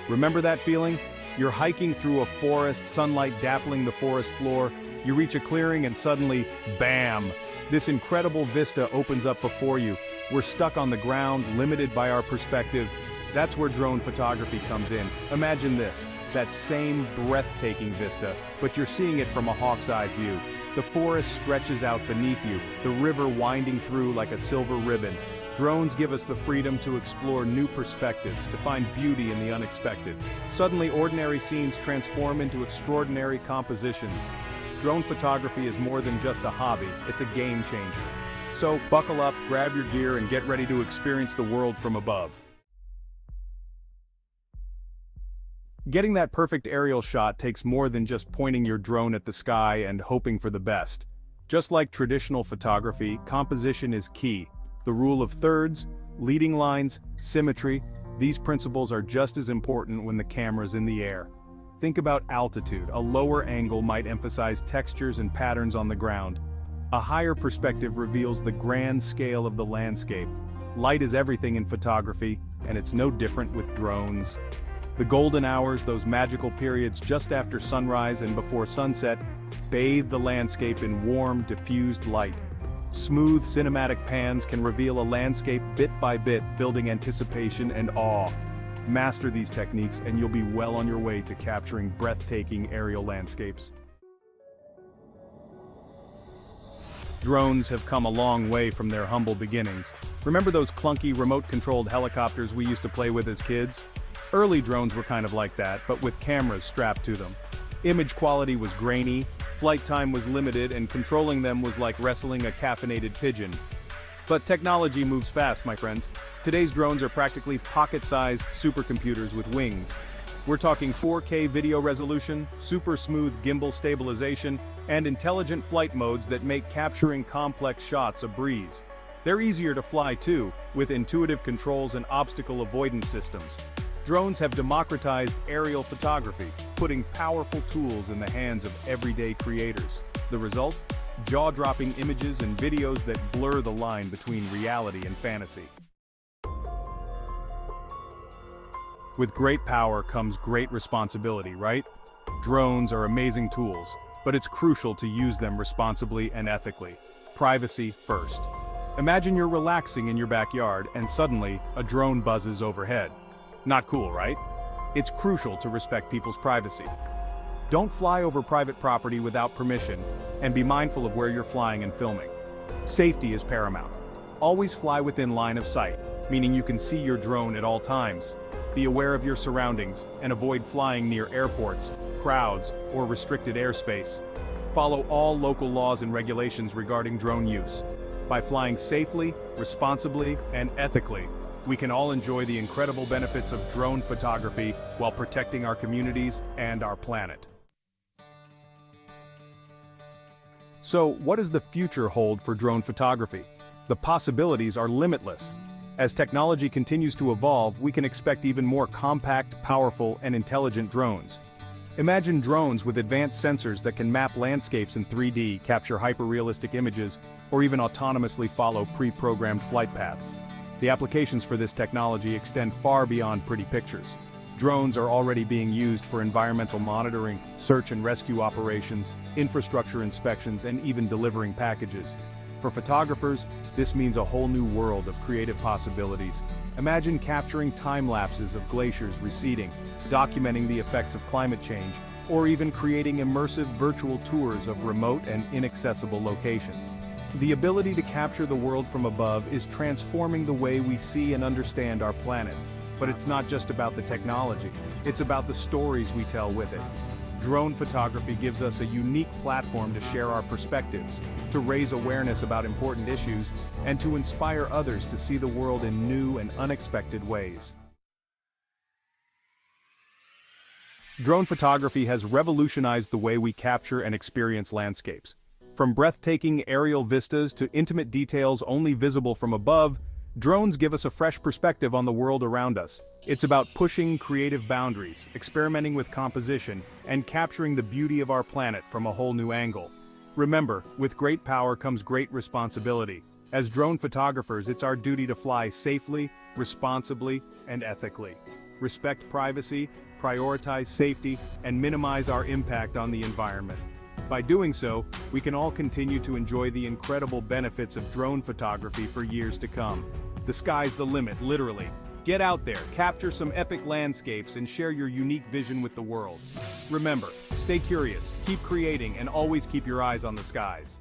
Remember that feeling? You're hiking through a forest, sunlight dappling the forest floor, you reach a clearing and suddenly, bam! This incredible vista opens up before you. We're stuck on the ground, limited by our perspective. That's where drone photography comes in. Imagine this, that same breathtaking vista, but you're seeing it from a hawk's eye view. The forest stretches out beneath you, the river winding through like a silver ribbon. Drones give us the freedom to explore new perspectives, to find beauty in the unexpected. Suddenly, ordinary scenes transform into extraordinary compositions. Drone photography is more than just a hobby, it's a game changer. So, buckle up, grab your gear, and get ready to experience the world from above. Getting that perfect aerial shot takes more than just pointing your drone at the sky and hoping for the best. Just like traditional photography, composition is key. The rule of thirds, leading lines, symmetry, these principles are just as important when the camera's in the air. Think about altitude. A lower angle might emphasize textures and patterns on the ground. A higher perspective reveals the grand scale of the landscape. Light is everything in photography, and it's no different with drones. The golden hours, those magical periods just after sunrise and before sunset, bathe the landscape in warm, diffused light. Smooth cinematic pans can reveal a landscape bit by bit, building anticipation and awe. Master these techniques and you'll be well on your way to capturing breathtaking aerial landscapes. Drones have come a long way from their humble beginnings. Remember those clunky remote-controlled helicopters we used to play with as kids? Early drones were kind of like that, but with cameras strapped to them. Image quality was grainy, flight time was limited, and controlling them was like wrestling a caffeinated pigeon. But technology moves fast, my friends. Today's drones are practically pocket-sized supercomputers with wings. We're talking 4K video resolution, super smooth gimbal stabilization, and intelligent flight modes that make capturing complex shots a breeze. They're easier to fly too, with intuitive controls and obstacle avoidance systems. Drones have democratized aerial photography, putting powerful tools in the hands of everyday creators. The result? Jaw-dropping images and videos that blur the line between reality and fantasy. With great power comes great responsibility, right? Drones are amazing tools, but it's crucial to use them responsibly and ethically. Privacy first. Imagine you're relaxing in your backyard and suddenly a drone buzzes overhead. Not cool, right? It's crucial to respect people's privacy. Don't fly over private property without permission, and be mindful of where you're flying and filming. Safety is paramount. Always fly within line of sight, meaning you can see your drone at all times. Be aware of your surroundings, and avoid flying near airports, crowds, or restricted airspace. Follow all local laws and regulations regarding drone use. By flying safely, responsibly, and ethically, we can all enjoy the incredible benefits of drone photography while protecting our communities and our planet. So, what does the future hold for drone photography? The possibilities are limitless. As technology continues to evolve, we can expect even more compact, powerful, and intelligent drones. Imagine drones with advanced sensors that can map landscapes in 3D, capture hyper-realistic images, or even autonomously follow pre-programmed flight paths. The applications for this technology extend far beyond pretty pictures. Drones are already being used for environmental monitoring, search and rescue operations, infrastructure inspections, and even delivering packages. For photographers, this means a whole new world of creative possibilities. Imagine capturing time lapses of glaciers receding, documenting the effects of climate change, or even creating immersive virtual tours of remote and inaccessible locations. The ability to capture the world from above is transforming the way we see and understand our planet. But it's not just about the technology, it's about the stories we tell with it. Drone photography gives us a unique platform to share our perspectives, to raise awareness about important issues, and to inspire others to see the world in new and unexpected ways. Drone photography has revolutionized the way we capture and experience landscapes. From breathtaking aerial vistas to intimate details only visible from above, drones give us a fresh perspective on the world around us. It's about pushing creative boundaries, experimenting with composition, and capturing the beauty of our planet from a whole new angle. Remember, with great power comes great responsibility. As drone photographers, it's our duty to fly safely, responsibly, and ethically. respect privacy, prioritize safety, and minimize our impact on the environment. By doing so, we can all continue to enjoy the incredible benefits of drone photography for years to come. The sky's the limit, literally. Get out there, capture some epic landscapes, and share your unique vision with the world. Remember, stay curious, keep creating, and always keep your eyes on the skies.